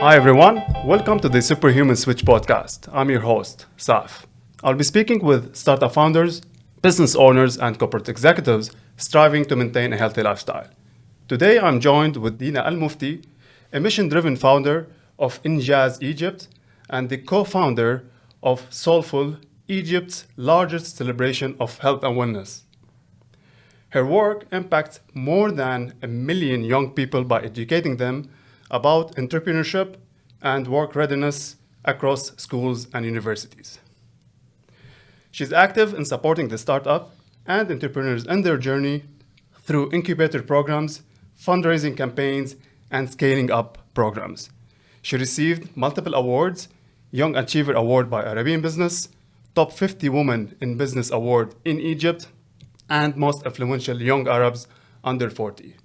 Hi everyone, welcome to the Superhuman Switch podcast. I'm your host, Saf. I'll be speaking with startup founders, business owners, and corporate executives striving to maintain a healthy lifestyle. Today I'm joined with Dina al-Mofty, a mission-driven founder of INJAZ Egypt and the co-founder of Soulfull, Egypt's largest celebration of health and wellness. Her work impacts more than 1 million young people by educating them about entrepreneurship and work readiness across schools and universities. She's active in supporting the startup and entrepreneurs in their journey through incubator programs, fundraising campaigns, and scaling up programs. She received multiple awards: Young Achiever Award by Arabian Business, Top 50 Women in Business Award in Egypt, and Most Influential Young Arabs Under 40.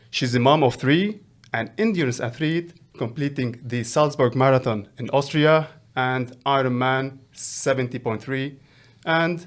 She's a mom of 3, an endurance athlete completing the Salzburg Marathon in Austria and Ironman 70.3, and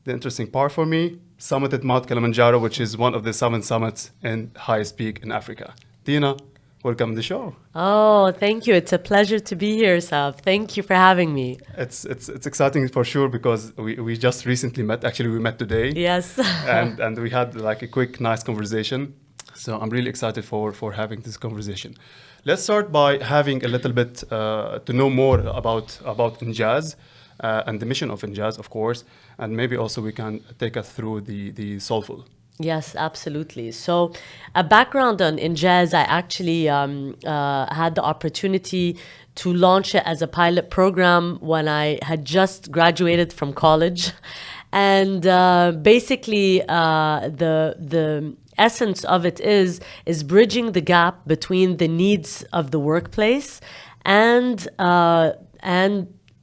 the interesting part for me, summited Mount Kilimanjaro, which is one of the 7 summits and highest peak in Africa. Dina, welcome to the show. Oh, thank you. It's a pleasure to be here, Saf. Thank you for having me. It's exciting for sure because we just recently met. Actually, we met today. Yes. and we had like a quick, nice conversation. So I'm really excited for having this conversation. Let's start by having a little bit to know more about INJAZ and the mission of INJAZ, of course, and maybe also we can take us through the Soulfull. Yes, absolutely. So a background on INJAZ, I actually had the opportunity to launch it as a pilot program when I had just graduated from college. And basically the essence of it is bridging the gap between the needs of the workplace and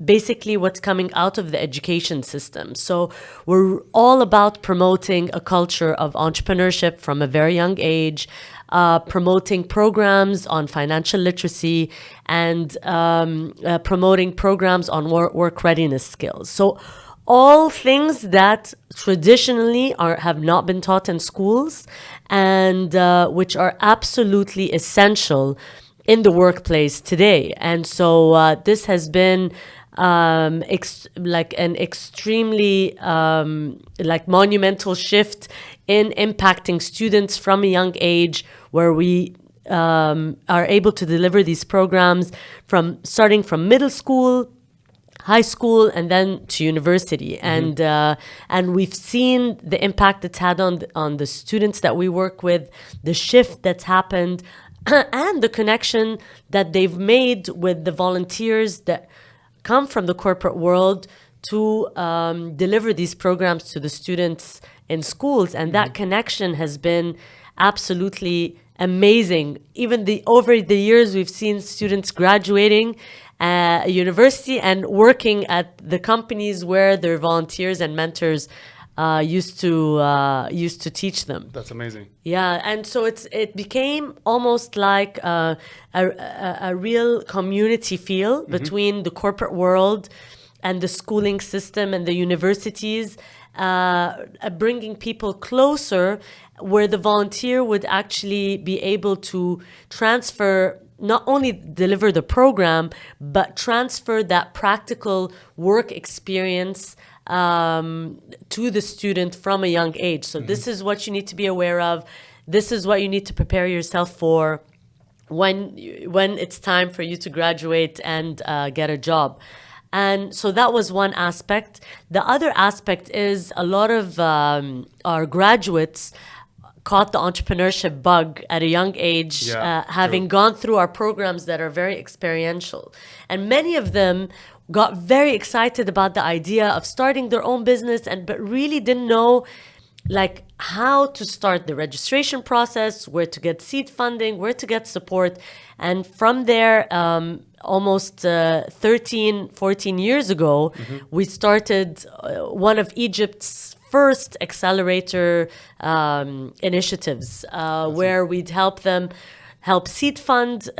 basically what's coming out of the education system. So we're all about promoting a culture of entrepreneurship from a very young age, promoting programs on financial literacy, and promoting programs on work readiness skills. So all things that traditionally have not been taught in schools and which are absolutely essential in the workplace today. And so this has been like an extremely like monumental shift in impacting students from a young age, where we are able to deliver these programs starting from middle school, high school, and then to university. Mm-hmm. And we've seen the impact it's had on the students that we work with, the shift that's happened, and the connection that they've made with the volunteers that come from the corporate world to deliver these programs to the students in schools. And that connection has been absolutely amazing. Even over the years, we've seen students graduating university and working at the companies where their volunteers and mentors used to teach them. That's amazing. Yeah, and so it became almost like a real community feel between the corporate world and the schooling system and the universities, bringing people closer, where the volunteer would actually be able to transfer, not only deliver the program, but transfer that practical work experience to the student from a young age. So this is what you need to be aware of. This is what you need to prepare yourself for when it's time for you to graduate and get a job. And so that was one aspect. The other aspect is a lot of our graduates caught the entrepreneurship bug at a young age, having gone through our programs that are very experiential. And many of them got very excited about the idea of starting their own business, but really didn't know like how to start the registration process, where to get seed funding, where to get support. And from there, almost 13, 14 years ago, we started one of Egypt's first accelerator initiatives, where we'd help seed fund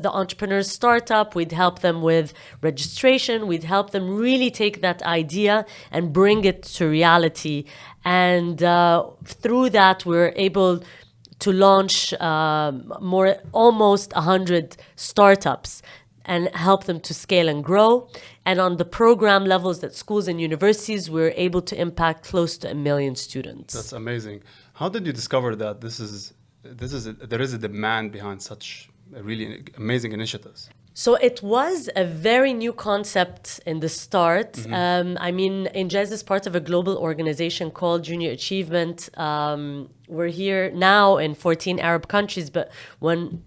the entrepreneur's startup. We'd help them with registration. We'd help them really take that idea and bring it to reality. And through that, we're able to launch almost 100 startups and help them to scale and grow. And on the program levels at schools and universities, we're able to impact close to 1 million students. That's amazing. How did you discover that there is a demand behind such really amazing initiatives? So it was a very new concept in the start. I mean, INJAZ is part of a global organization called Junior Achievement. We're here now in 14 Arab countries, but when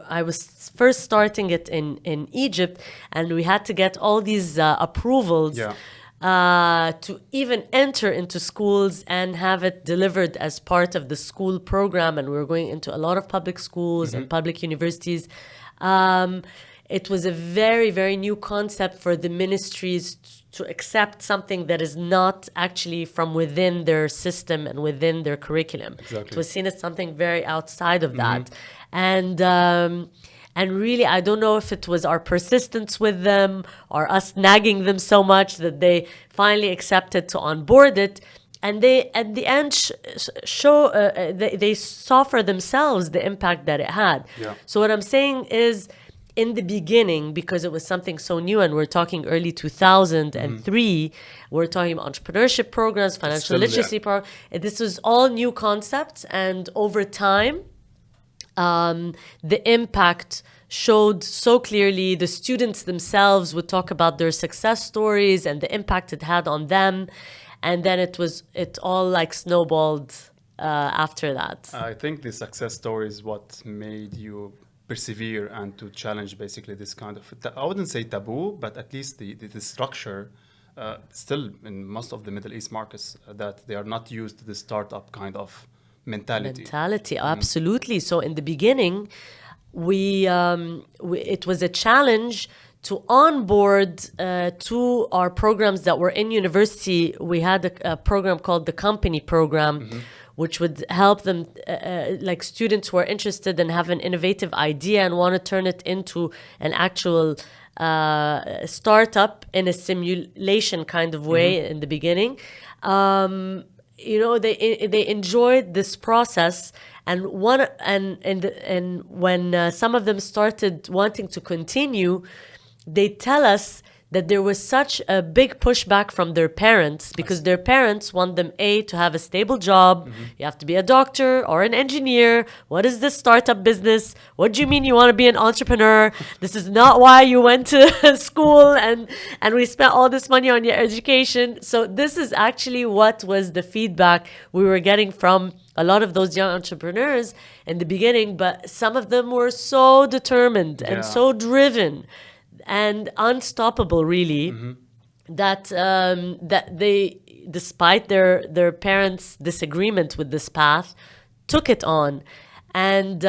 I was first starting it in Egypt, and we had to get all these approvals to even enter into schools and have it delivered as part of the school program. And we were going into a lot of public schools and public universities. It was a very, very new concept for the ministries to accept something that is not actually from within their system and within their curriculum. Exactly. It was seen as something very outside of that. And really, I don't know if it was our persistence with them or us nagging them so much that they finally accepted to onboard it. And they, at the end, they saw for themselves the impact that it had. Yeah. So what I'm saying is, in the beginning, because it was something so new, and we're talking early 2003, we're talking about entrepreneurship programs, financial literacy programs. This was all new concepts, and over time, the impact showed so clearly. The students themselves would talk about their success stories and the impact it had on them, and then it all like snowballed after that. I think the success story is what made you persevere and to challenge basically this kind of, I wouldn't say taboo, but at least the structure still in most of the Middle East markets that they are not used to the startup kind of mentality. Absolutely. So in the beginning, it was a challenge to onboard to our programs that were in university. We had a program called the Company Program, which would help them, like students who are interested and have an innovative idea and want to turn it into an actual startup in a simulation kind of way in the beginning. They enjoyed this process, and when some of them started wanting to continue, they tell us that there was such a big pushback from their parents, because their parents want them to have a stable job. You have to be a doctor or an engineer. What is this startup business? What do you mean you want to be an entrepreneur? This is not why you went to school and we spent all this money on your education. So this is actually what was the feedback we were getting from a lot of those young entrepreneurs in the beginning. But some of them were so determined and so driven and unstoppable, really, that they, despite their parents' disagreement with this path, took it on. And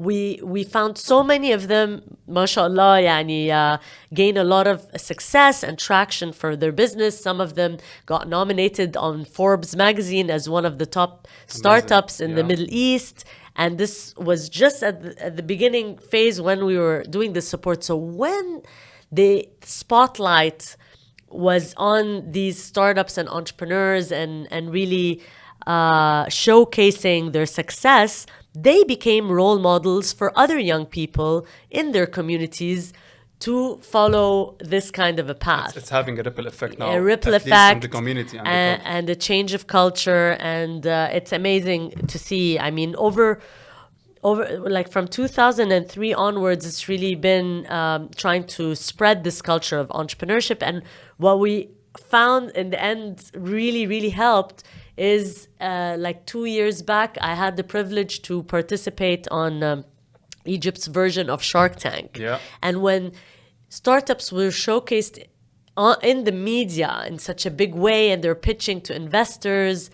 we found so many of them, mashallah, gain a lot of success and traction for their business. Some of them got nominated on Forbes magazine as one of the top startups in the Middle East. And this was just at the beginning phase when we were doing this support. So when the spotlight was on these startups and entrepreneurs and really showcasing their success, they became role models for other young people in their communities to follow this kind of a path. It's having a ripple effect now. A ripple at effect least in the community and a change of culture, and it's amazing to see. I mean, over like from 2003 onwards, it's really been trying to spread this culture of entrepreneurship. And what we found in the end really, really helped is like 2 years back, I had the privilege to participate on Egypt's version of Shark Tank. Yeah. And when startups were showcased in the media in such a big way and they're pitching to investors,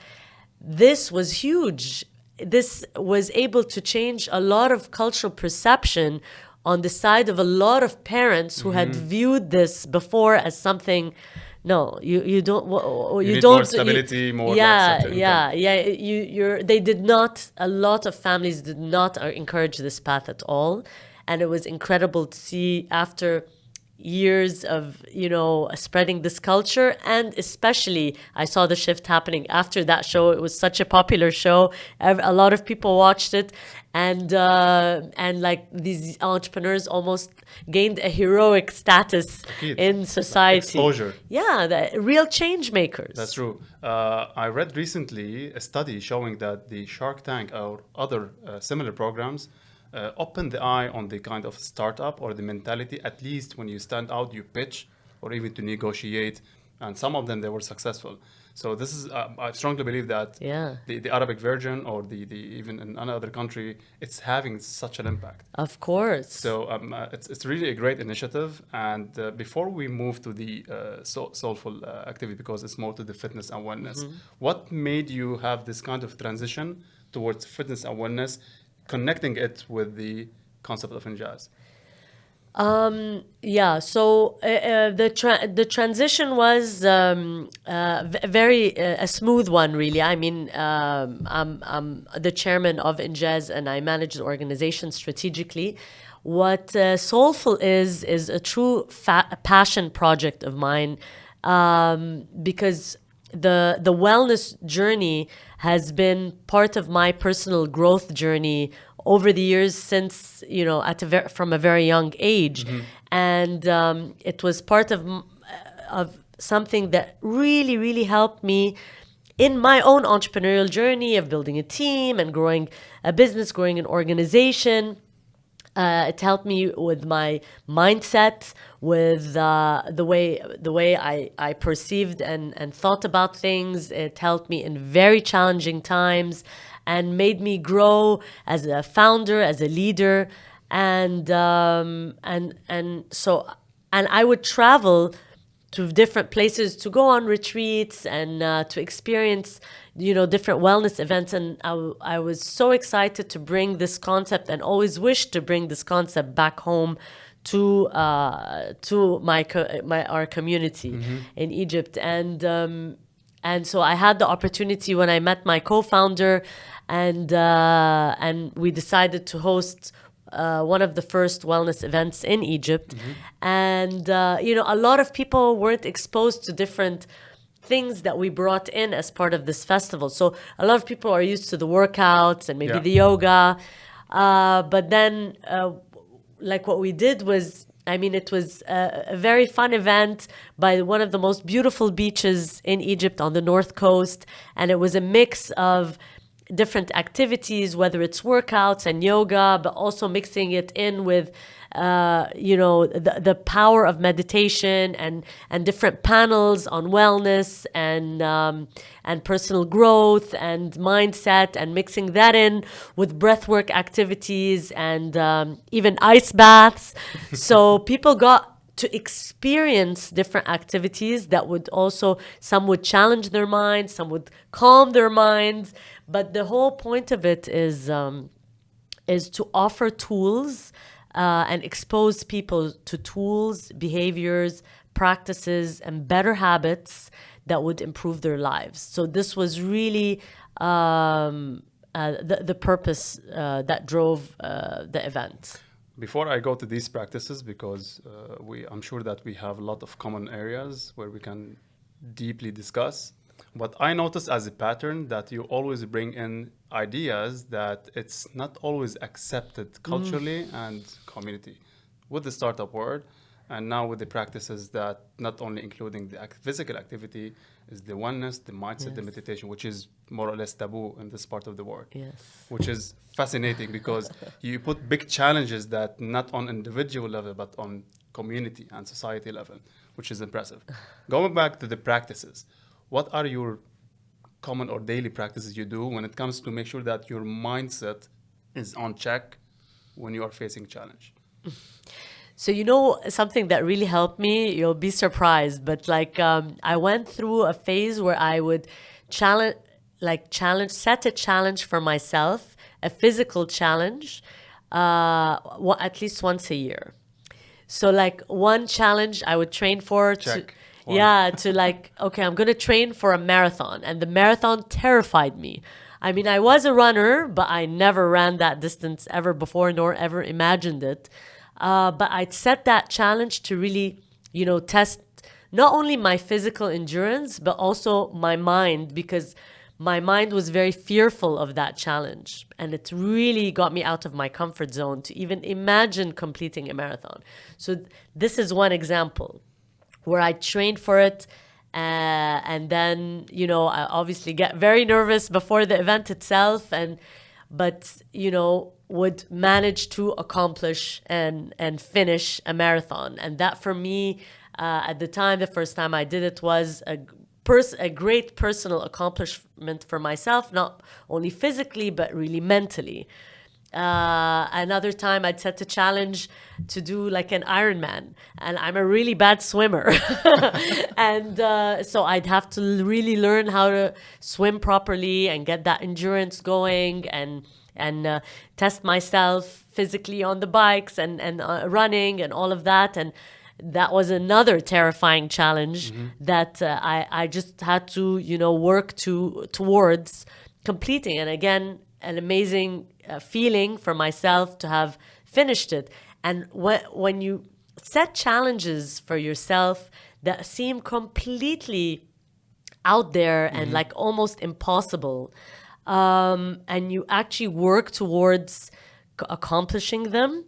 this was huge. This was able to change a lot of cultural perception on the side of a lot of parents who had viewed this before as something. No, you don't. You need don't. More stability, more. They did not. A lot of families did not encourage this path at all, and it was incredible to see after years of, spreading this culture. And especially I saw the shift happening after that show. It was such a popular show. A lot of people watched it. And like these entrepreneurs almost gained a heroic status in society. Exposure. Yeah, the real change makers. That's true. I read recently a study showing that the Shark Tank or other similar programs open the eye on the kind of startup or the mentality, at least when you stand out, you pitch, or even to negotiate. And some of them, they were successful. So this is, I strongly believe that the Arabic version or the even in another country, it's having such an impact. Of course. So it's really a great initiative. And before we move to the soulful activity, because it's more to the fitness and wellness, what made you have this kind of transition towards fitness and wellness, connecting it with the concept of INJAZ? So the transition was very a smooth one, really. I mean, I'm the chairman of INJAZ and I manage the organization strategically. What Soulfull is a true passion project of mine, because the wellness journey has been part of my personal growth journey over the years since, from a very young age. And it was part of something that really, really helped me in my own entrepreneurial journey of building a team and growing a business, growing an organization. It helped me with my mindset, with the way I perceived and thought about things. It helped me in very challenging times and made me grow as a founder, as a leader, and I would travel to different places to go on retreats and to experience, different wellness events. And I was so excited to bring this concept and always wished to bring this concept back home to our community in Egypt. And so I had the opportunity when I met my co-founder, and we decided to host one of the first wellness events in Egypt. And, a lot of people weren't exposed to different things that we brought in as part of this festival. So a lot of people are used to the workouts and maybe the yoga. But then, like what we did was, it was a very fun event by one of the most beautiful beaches in Egypt on the north coast. And it was a mix of different activities, whether it's workouts and yoga, but also mixing it in with, the power of meditation and different panels on wellness and personal growth and mindset, and mixing that in with breathwork activities and even ice baths. So people got to experience different activities that would also, some would challenge their minds, some would calm their minds. But the whole point of it is to offer tools and expose people to tools, behaviors, practices, and better habits that would improve their lives. So this was really the purpose that drove the event. Before I go to these practices, because I'm sure that we have a lot of common areas where we can deeply discuss. What I notice as a pattern that you always bring in ideas that it's not always accepted culturally and community with the startup world, and now with the practices that not only including the physical activity is the oneness, the mindset, the meditation, which is more or less taboo in this part of the world. Which is fascinating because you put big challenges that not on individual level but on community and society level, which is impressive. Going back to the practices, what are your common or daily practices you do when it comes to make sure that your mindset is on check when you are facing challenge? So, something that really helped me, you'll be surprised, but I went through a phase where I would set a challenge for myself, a physical challenge, at least once a year. So one challenge I would train for. Check. Okay, I'm going to train for a marathon. And the marathon terrified me. I was a runner, but I never ran that distance ever before, nor ever imagined it. But I'd set that challenge to really, test not only my physical endurance, but also my mind, because my mind was very fearful of that challenge. And it really got me out of my comfort zone to even imagine completing a marathon. So this is one example where I trained for it. And then, I obviously get very nervous before the event itself, but would manage to accomplish and finish a marathon. And that for me, at the time, the first time I did it, was a great personal accomplishment for myself, not only physically, but really mentally. Another time I'd set a challenge to do like an Ironman, and I'm a really bad swimmer. And so I'd have to really learn how to swim properly and get that endurance going, and test myself physically on the bikes and running and all of that. And that was another terrifying challenge that I just had to, work towards completing. And again, an amazing feeling for myself to have finished it. And when you set challenges for yourself that seem completely out there and like almost impossible, and you actually work towards accomplishing them,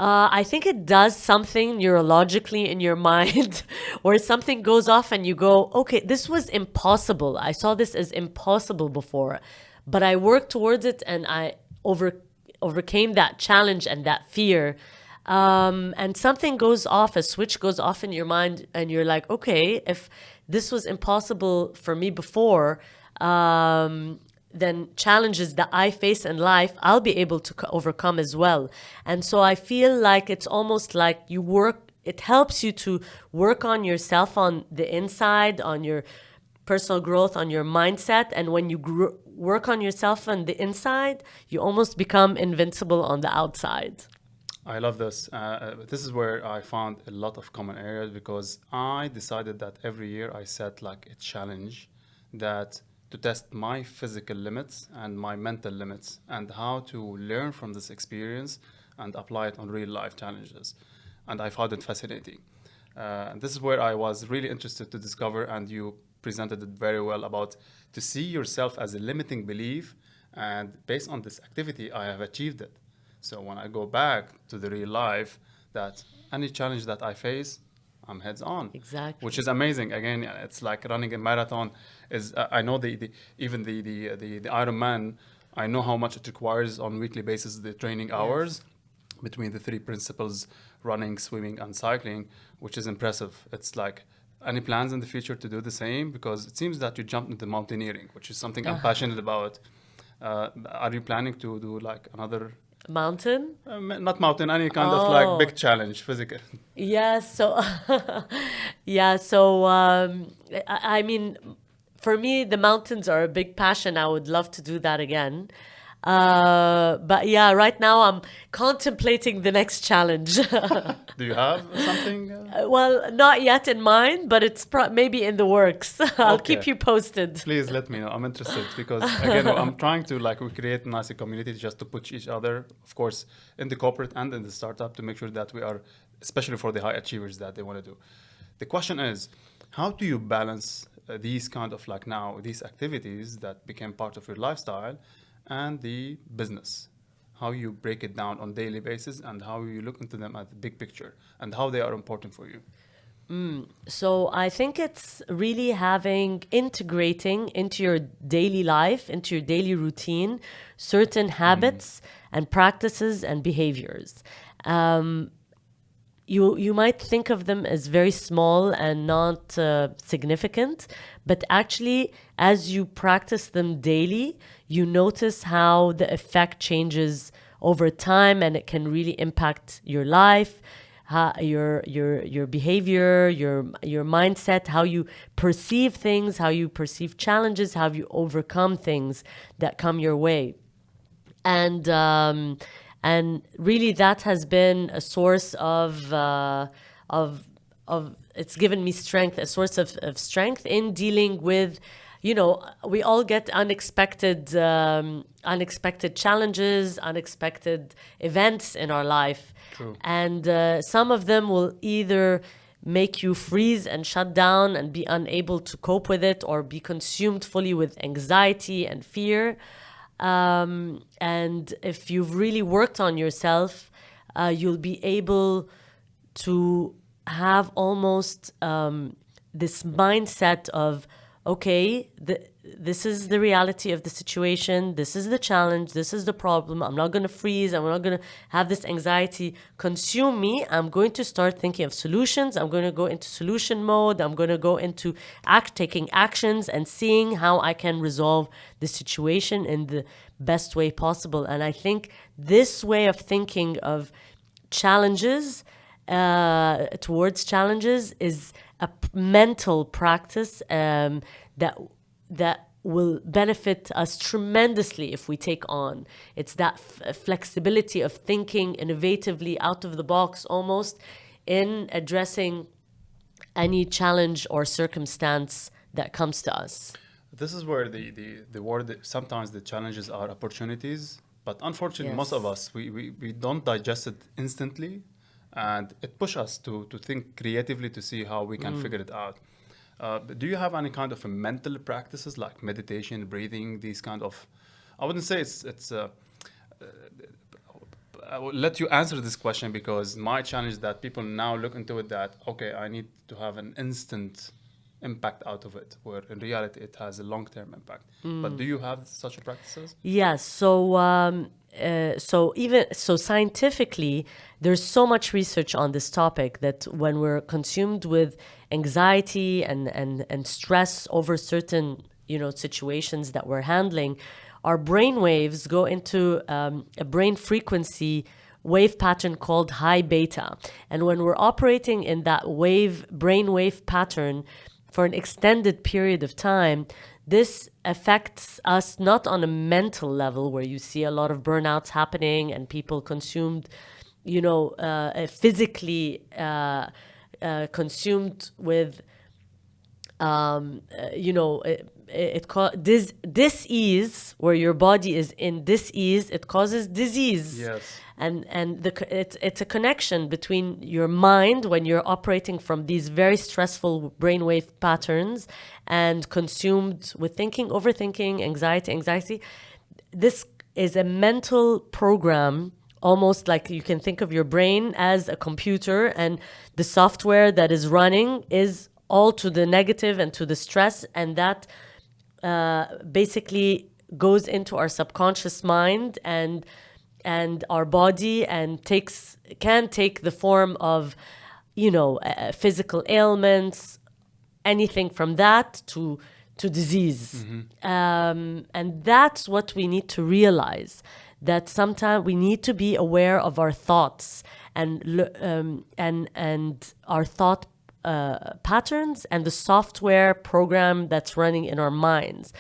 I think it does something neurologically in your mind where something goes off and you go, okay, this was impossible. I saw this as impossible before, but I worked towards it, and I overcame that challenge and that fear. And something goes off, a switch goes off in your mind, and you're like, okay, if this was impossible for me before, then challenges that I face in life, I'll be able to overcome as well. And so I feel like it's almost like it helps you to work on yourself on the inside, on your personal growth, on your mindset. And when you work on yourself on the inside, you almost become invincible on the outside. I love this. This is where I found a lot of common areas, because I decided that every year I set like a challenge to test my physical limits and my mental limits, and how to learn from this experience and apply it on real life challenges. And I found it fascinating. And this is where I was really interested to discover, and you presented it very well, about to see yourself as a limiting belief, and based on this activity, I have achieved it. So when I go back to the real life, that any challenge that I face, I'm heads on. Exactly. Which is amazing. Again, it's like running a marathon. I know even the Ironman, I know how much it requires on weekly basis, the training hours between the three principles: running, swimming, and cycling, which is impressive. It's like, any plans in the future to do the same? Because it seems that you jumped into mountaineering, which is something I'm passionate about. Are you planning to do like another mountain? Not mountain, any kind of like big challenge, physical. Yeah. So, I mean, for me, the mountains are a big passion. I would love to do that again. But yeah, right now I'm contemplating the next challenge. Do you have something? Well, not yet in mind, but it's maybe in the works. I'll Okay. keep you posted. Please let me know. I'm interested, because again, I'm trying to we create a nice community just to push each other, of course, in the corporate and in the startup, to make sure that we are, especially for the high achievers that they want to do. The question is, how do you balance these kind of these activities that became part of your lifestyle and the business? How you break it down on daily basis, and how you look into them at the big picture, and how they are important for you? So I think it's really integrating into your daily life, into your daily routine, certain habits and practices and behaviors. You might think of them as very small and not significant, but actually, as you practice them daily, you notice how the effect changes over time, and it can really impact your life, your behavior, your mindset, how you perceive things, how you perceive challenges, how you overcome things that come your way. And really, that has been a source of it's given me strength, a source of strength in dealing with, we all get unexpected challenges, unexpected events in our life. True. And some of them will either make you freeze and shut down and be unable to cope with it, or be consumed fully with anxiety and fear. And if you've really worked on yourself, you'll be able to have almost this mindset of, okay, this is the reality of the situation. This is the challenge. This is the problem. I'm not going to freeze. I'm not going to have this anxiety consume me. I'm going to start thinking of solutions. I'm going to go into solution mode. I'm going to go into taking actions and seeing how I can resolve the situation in the best way possible. And I think this way of thinking of challenges, towards challenges, is a mental practice that will benefit us tremendously if we take on. It's that flexibility of thinking innovatively, out of the box almost, in addressing any challenge or circumstance that comes to us. This is where the word, sometimes the challenges are opportunities, but unfortunately, Yes. most of us, we don't digest it instantly, and it pushes us to think creatively to see how we can figure it out. Do you have any kind of a mental practices like meditation, breathing, these kind of, I wouldn't say it's I will let you answer this question, because my challenge is that people now look into it that, okay, I need to have an instant impact out of it, where in reality it has a long-term impact. But do you have such practices? Yes. So scientifically, there's so much research on this topic that when we're consumed with anxiety and stress over certain situations that we're handling, our brain waves go into a brain frequency wave pattern called high beta. And when we're operating in that brain wave pattern for an extended period of time, this affects us not on a mental level, where you see a lot of burnouts happening and people consumed, physically consumed with, dis-ease, where your body is in dis-ease, it causes disease. Yes. And it's a connection between your mind, when you're operating from these very stressful brainwave patterns and consumed with thinking, overthinking, anxiety. This is a mental program, almost like you can think of your brain as a computer, and the software that is running is all to the negative and to the stress, and that basically goes into our subconscious mind and our body, and can take the form of physical ailments, anything from that to disease. And that's what we need to realize, that sometimes we need to be aware of our thoughts and our thought patterns and the software program that's running in our minds.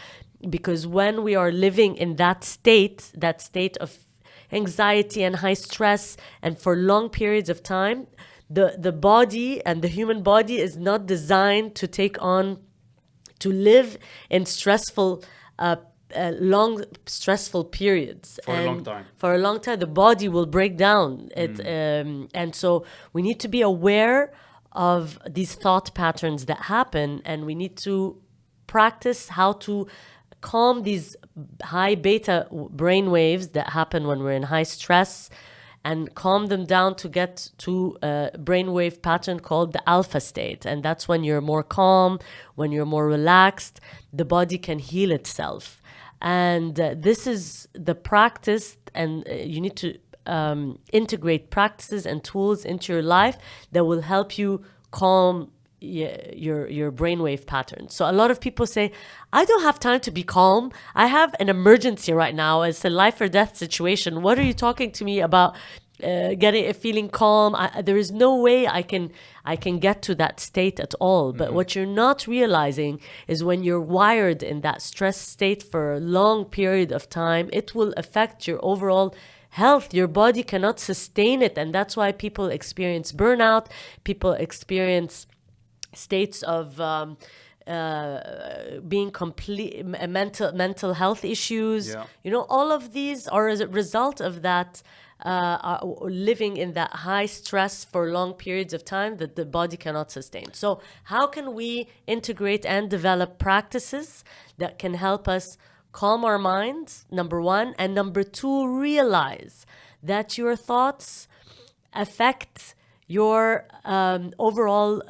Because when we are living in that state of anxiety and high stress, and for long periods of time, the body and the human body is not designed to live in stressful, long stressful periods. For a long time. For a long time, the body will break down. And so we need to be aware of these thought patterns that happen, and we need to practice how to calm these high beta brain waves that happen when we're in high stress, and calm them down to get to a brainwave pattern called the alpha state. And that's when you're more calm, when you're more relaxed, the body can heal itself. And this is the practice, and you need to integrate practices and tools into your life that will help you calm your brainwave pattern. So a lot of people say, I don't have time to be calm. I have an emergency right now. It's a life or death situation. What are you talking to me about feeling calm? There is no way I can get to that state at all. But what you're not realizing is when you're wired in that stress state for a long period of time, it will affect your overall health. Your body cannot sustain it. And that's why people experience burnout. People experience states of being complete mental health issues. Yeah. You know, all of these are as a result of that living in that high stress for long periods of time that the body cannot sustain. So how can we integrate and develop practices that can help us calm our minds, number one, and number two, realize that your thoughts affect your overall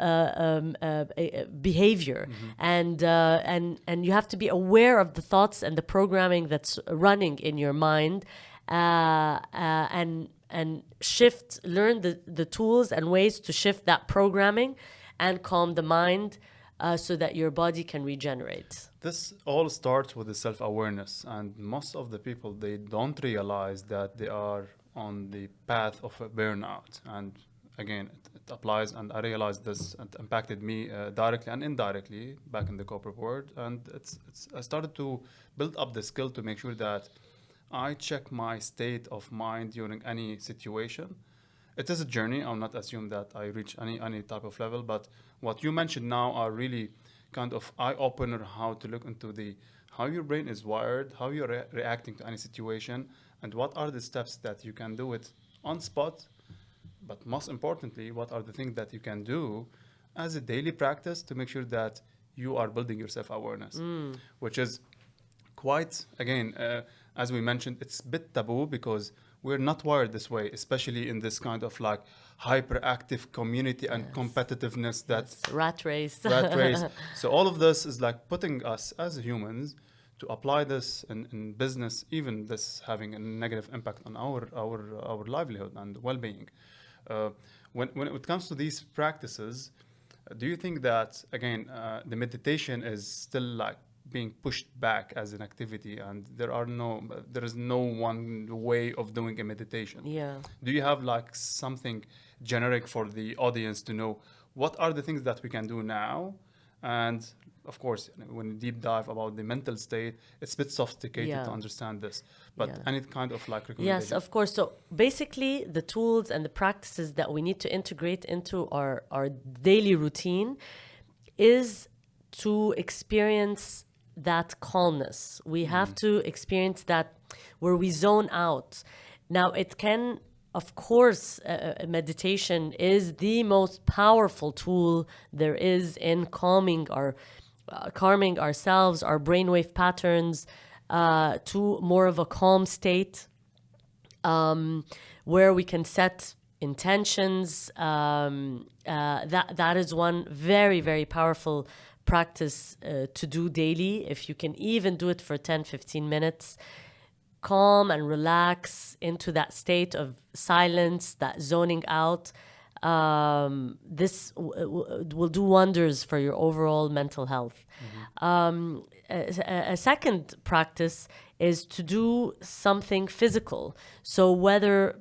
behavior, and you have to be aware of the thoughts and the programming that's running in your mind, and learn the tools and ways to shift that programming and calm the mind, so that your body can regenerate. This all starts with the self-awareness, and most of the people, they don't realize that they are on the path of a burnout. And again, it applies, and I realized this, it impacted me directly and indirectly back in the corporate world. And I started to build up the skill to make sure that I check my state of mind during any situation. It is a journey. I'll not assume that I reach any type of level, but what you mentioned now are really kind of eye-opener, how to look into how your brain is wired, how you're reacting to any situation, and what are the steps that you can do it on spot. But most importantly, what are the things that you can do as a daily practice to make sure that you are building your self-awareness, which is quite, again, as we mentioned, it's a bit taboo because we're not wired this way, especially in this kind of like hyperactive community and competitiveness that Rat race. rat race. So all of this is like putting us as humans to apply this in business, even this having a negative impact on our livelihood and well-being. When it comes to these practices, do you think that again the meditation is still like being pushed back as an activity, and there is no one way of doing a meditation? Yeah. Do you have like something generic for the audience to know what are the things that we can do now? And of course, when you deep dive about the mental state, it's a bit sophisticated to understand this. But any kind of like recommendation? Yes, of course. So basically, the tools and the practices that we need to integrate into our daily routine is to experience that calmness. We have to experience that where we zone out. Now, it can, of course, meditation is the most powerful tool there is in calming ourselves, our brainwave patterns, to more of a calm state, where we can set intentions. That is one very, very powerful practice to do daily. If you can even do it for 10-15 minutes, calm and relax into that state of silence, that zoning out, this will do wonders for your overall mental health. A second practice is to do something physical. So whether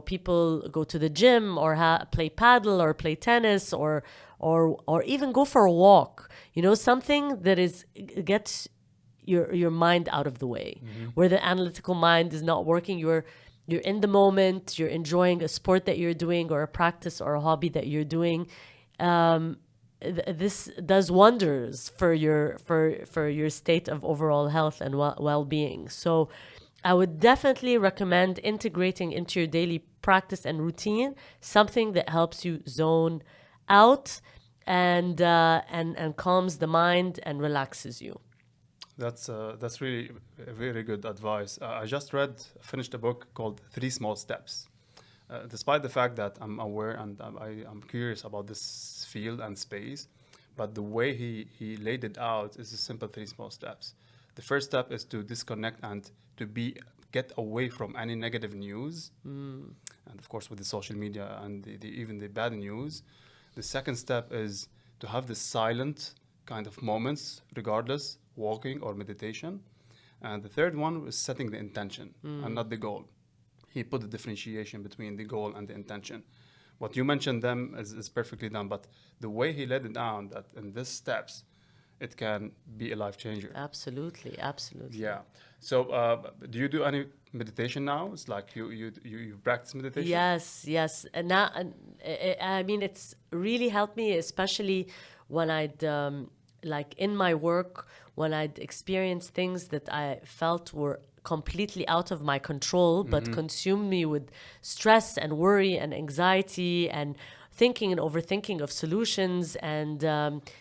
people go to the gym or play paddle or play tennis or even go for a walk, something that gets your mind out of the way, where the analytical mind is not working. You're in the moment, you're enjoying a sport that you're doing or a practice or a hobby that you're doing. This does wonders for your state of overall health and well-being. So I would definitely recommend integrating into your daily practice and routine something that helps you zone out and calms the mind and relaxes you. That's really very good advice. I just finished a book called 3 Small Steps. Despite the fact that I'm aware and I'm curious about this field and space, but the way he laid it out is a simple 3 small steps. The first step is to disconnect and to get away from any negative news, and of course with the social media and even the bad news. The second step is to have the silent kind of moments, regardless, walking or meditation. And the third one was setting the intention and not the goal. He put the differentiation between the goal and the intention. What you mentioned them is perfectly done, but the way he laid it down, that in these steps, it can be a life changer. Absolutely. Yeah. So do you do any meditation now? It's like you practice meditation? Yes. And now, I mean, it's really helped me, especially when I'd like in my work, when I'd experienced things that I felt were completely out of my control, but consumed me with stress and worry and anxiety and thinking and overthinking of solutions and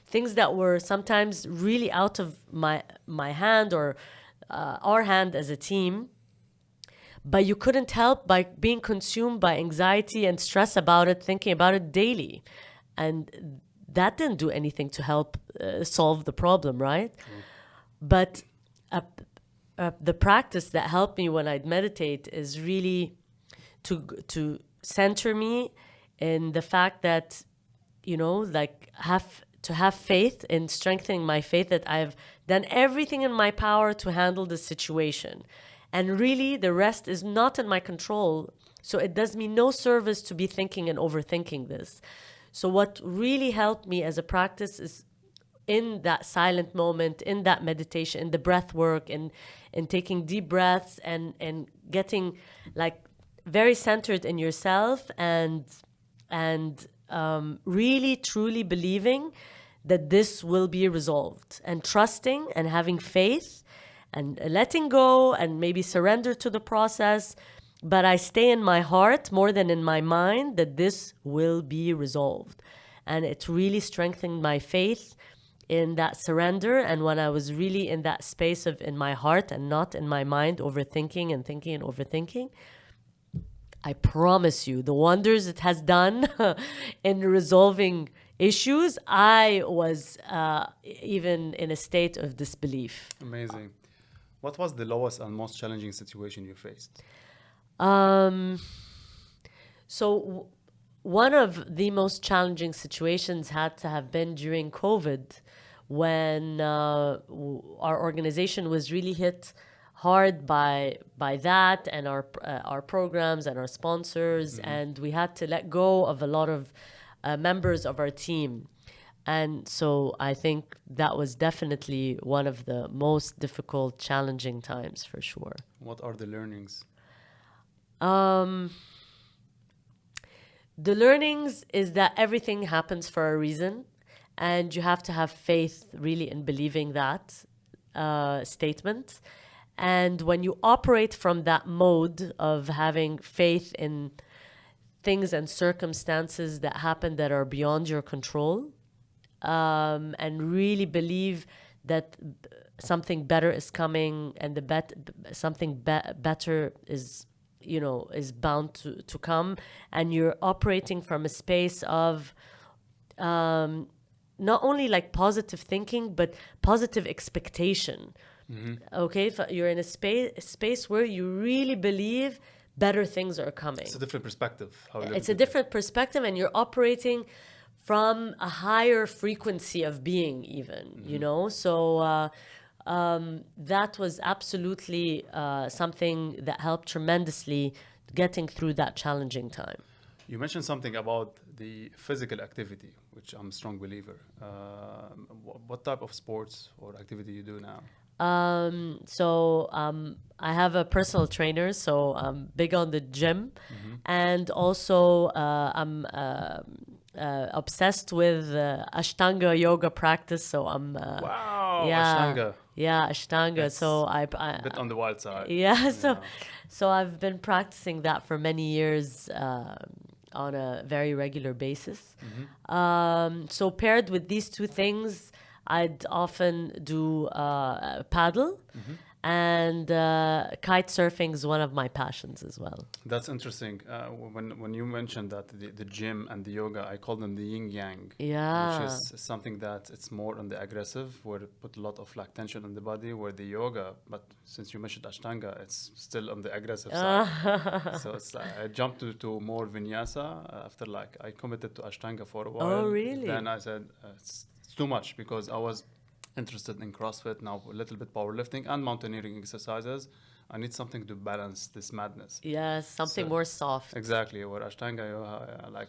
things that were sometimes really out of my hand or our hand as a team. But you couldn't help by being consumed by anxiety and stress about it, thinking about it daily. And that didn't do anything to help solve the problem, right? But the practice that helped me when I'd meditate is really to center me in the fact that, like have faith in strengthening my faith that I've done everything in my power to handle the situation. And really, the rest is not in my control. So it does me no service to be thinking and overthinking this. So what really helped me as a practice is in that silent moment, in that meditation, in the breath work, in taking deep breaths and getting like very centered in yourself and really truly believing that this will be resolved, and trusting and having faith and letting go and maybe surrender to the process. But I stay in my heart more than in my mind that this will be resolved. And it really strengthened my faith in that surrender. And when I was really in that space of in my heart and not in my mind, overthinking and thinking and overthinking, I promise you, the wonders it has done in resolving issues, I was even in a state of disbelief. Amazing. What was the lowest and most challenging situation you faced? So one of the most challenging situations had to have been during COVID, when our organization was really hit hard by that and our programs and our sponsors, and we had to let go of a lot of members of our team. And so I think that was definitely one of the most difficult, challenging times for sure. What are the learnings? The learnings is that everything happens for a reason, and you have to have faith really in believing that statement. And when you operate from that mode of having faith in things and circumstances that happen that are beyond your control, and really believe that something better is coming, and something better is bound to come, and you're operating from a space of not only like positive thinking but positive expectation. Okay, if you're in a space where you really believe better things are coming. It's a different perspective. It's a different perspective, and you're operating from a higher frequency of being even, So that was absolutely something that helped tremendously getting through that challenging time. You mentioned something about the physical activity, which I'm a strong believer. What type of sports or activity you do now? I have a personal trainer, so I'm big on the gym, and also I'm obsessed with Ashtanga yoga practice. So I'm Wow, Ashtanga. Yeah, Ashtanga. That's so I a bit on the wild side. Yeah, so I've been practicing that for many years on a very regular basis. So paired with these two things, I'd often do paddle, and kite surfing is one of my passions as well. That's interesting. When you mentioned that the gym and the yoga, I call them the yin yang. Yeah. Which is something that it's more on the aggressive, where it put a lot of like tension on the body, where the yoga, but since you mentioned Ashtanga, it's still on the aggressive side. So it's like I jumped to more vinyasa after like I committed to Ashtanga for a while. Oh, really? Then I said it's too much, because I was interested in CrossFit, now a little bit powerlifting and mountaineering exercises. I need something to balance this madness. Yes, something more soft. Exactly. Where Ashtanga,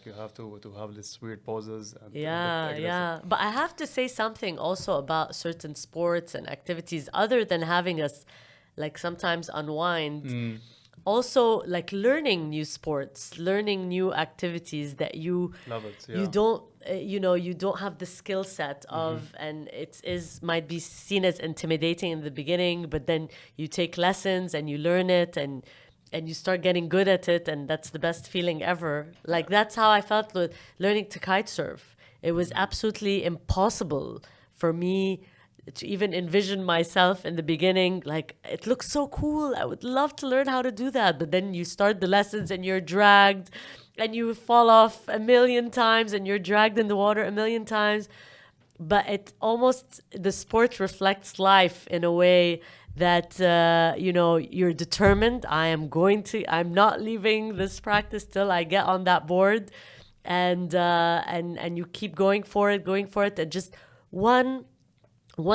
you have to have these weird poses. And Yeah. But I have to say something also about certain sports and activities, other than having us like sometimes unwind. Also, like learning new sports, learning new activities that you Love it. you don't you don't have the skill set of, and it might be seen as intimidating in the beginning, but then you take lessons and you learn it, and you start getting good at it, and that's the best feeling ever. Like, that's how I felt with learning to kite surf. It was absolutely impossible for me to even envision myself in the beginning. Like, it looks so cool, I would love to learn how to do that, but then you start the lessons and you're dragged, and you fall off a million times, and you're dragged in the water a million times. But the sport reflects life in a way that, you're determined. I'm not leaving this practice till I get on that board. And you keep going for it, and just one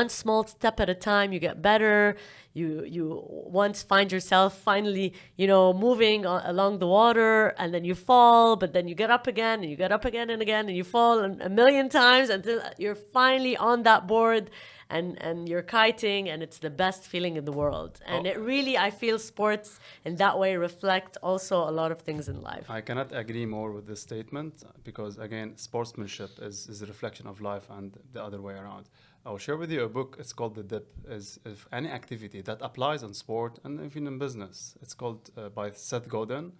small step at a time, you get better. You once find yourself finally, moving along the water, and then you fall, but then you get up again, and you get up again and again, and you fall a million times until you're finally on that board, and you're kiting, and it's the best feeling in the world. And it really, I feel sports in that way reflect also a lot of things in life. I cannot agree more with this statement, because again, sportsmanship is a reflection of life and the other way around. I'll share with you a book. It's called The Dip. Is if any activity that applies in sport and even in business. It's called by Seth Godin,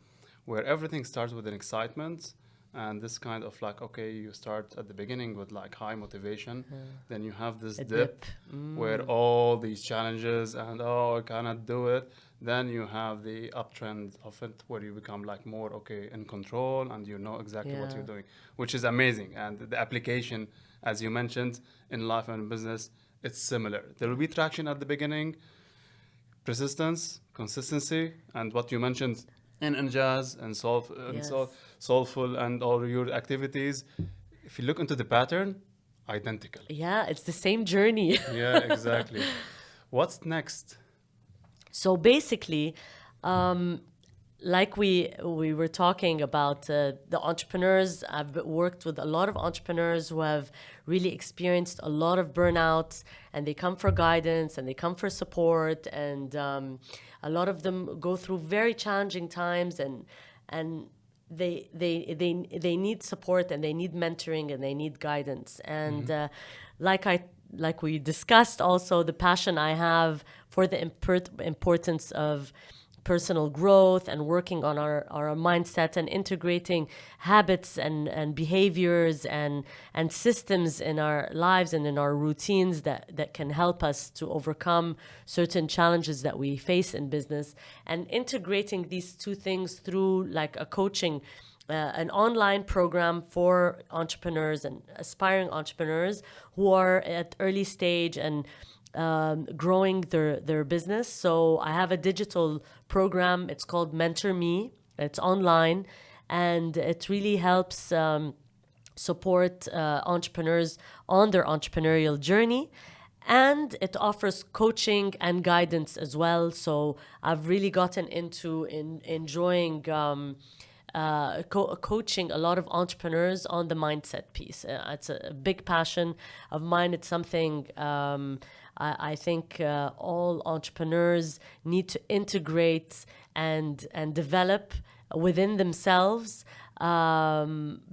where everything starts with an excitement. And this kind of like, okay, you start at the beginning with like high motivation, then you have this dip where all these challenges and, I cannot do it. Then you have the uptrend of it where you become like more, okay, in control, and you know exactly what you're doing, which is amazing. And the application, as you mentioned, in life and business, it's similar. There will be traction at the beginning, persistence, consistency, and what you mentioned in INJAZ and Soulfull and all your activities. If you look into the pattern, identical. Yeah, it's the same journey. Yeah, exactly. What's next? So basically, like we were talking about the entrepreneurs, I've worked with a lot of entrepreneurs who have really experienced a lot of burnouts, and they come for guidance and they come for support, and a lot of them go through very challenging times, and they need support, and they need mentoring, and they need guidance. And like we discussed, also the passion I have for the importance of personal growth and working on our mindset and integrating habits and behaviors and systems in our lives and in our routines that can help us to overcome certain challenges that we face in business, and integrating these two things through like a coaching, an online program for entrepreneurs and aspiring entrepreneurs who are at early stage and growing their business. So I have a digital program. It's called Mentor Me. It's online, and it really helps support entrepreneurs on their entrepreneurial journey. And it offers coaching and guidance as well. So I've really gotten into enjoying coaching a lot of entrepreneurs on the mindset piece. It's a big passion of mine. It's something I think all entrepreneurs need to integrate and develop within themselves,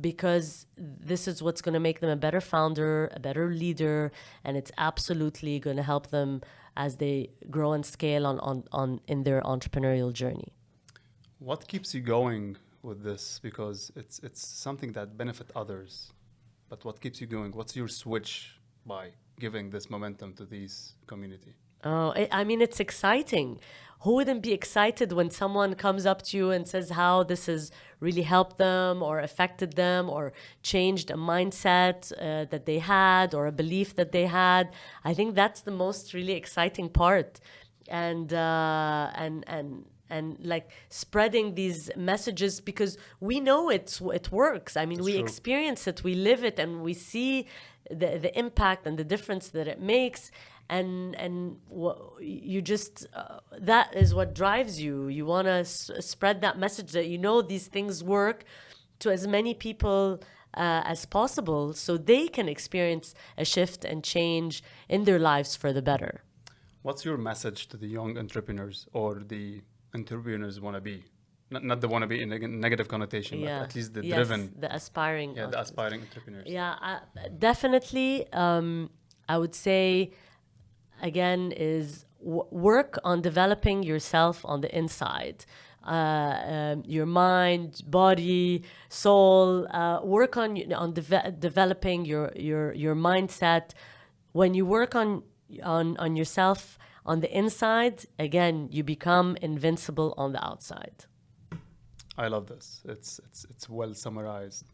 because this is what's going to make them a better founder, a better leader, and it's absolutely going to help them as they grow and scale on in their entrepreneurial journey. What keeps you going with this? Because it's something that benefit others, but what keeps you going? What's your switch by giving this momentum to this community? I mean, it's exciting. Who wouldn't be excited when someone comes up to you and says how this has really helped them or affected them or changed a mindset that they had or a belief that they had? I think that's the most really exciting part. And like spreading these messages, because we know it works. I mean, we experience it, we live it, and we see the impact and the difference that it makes. And you just that is what drives you. You want to spread that message that these things work to as many people as possible, so they can experience a shift and change in their lives for the better. What's your message to the young entrepreneurs or the entrepreneurs want to be? not the wannabe in a negative connotation, but at least the yes, driven, the aspiring. yeah, the aspiring entrepreneurs. Yeah, definitely. I would say, again, is work on developing yourself on the inside. Your mind, body, soul. Work on developing your mindset. When you work on yourself on the inside, again, you become invincible on the outside. I love this. It's well summarized.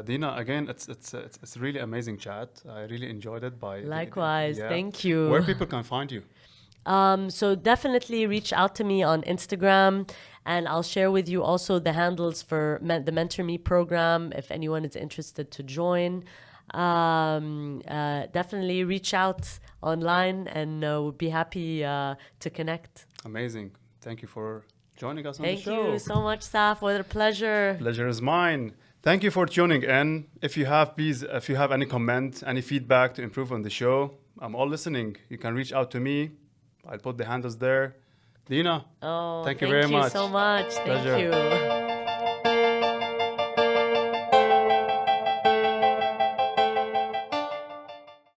Dina, again, it's really amazing chat. I really enjoyed it. Likewise, thank you. Where people can find you? So definitely reach out to me on Instagram, and I'll share with you also the handles for the Mentor Me program if anyone is interested to join. Definitely reach out online, and we'll be happy to connect. Amazing. Thank you for joining us on the show. Thank you so much, Saf. What a pleasure. Pleasure is mine. Thank you for tuning in. If you have any comment, any feedback to improve on the show, I'm all listening. You can reach out to me. I'll put the handles there. Dina, thank you very much. Thank you so much. Pleasure. Thank you.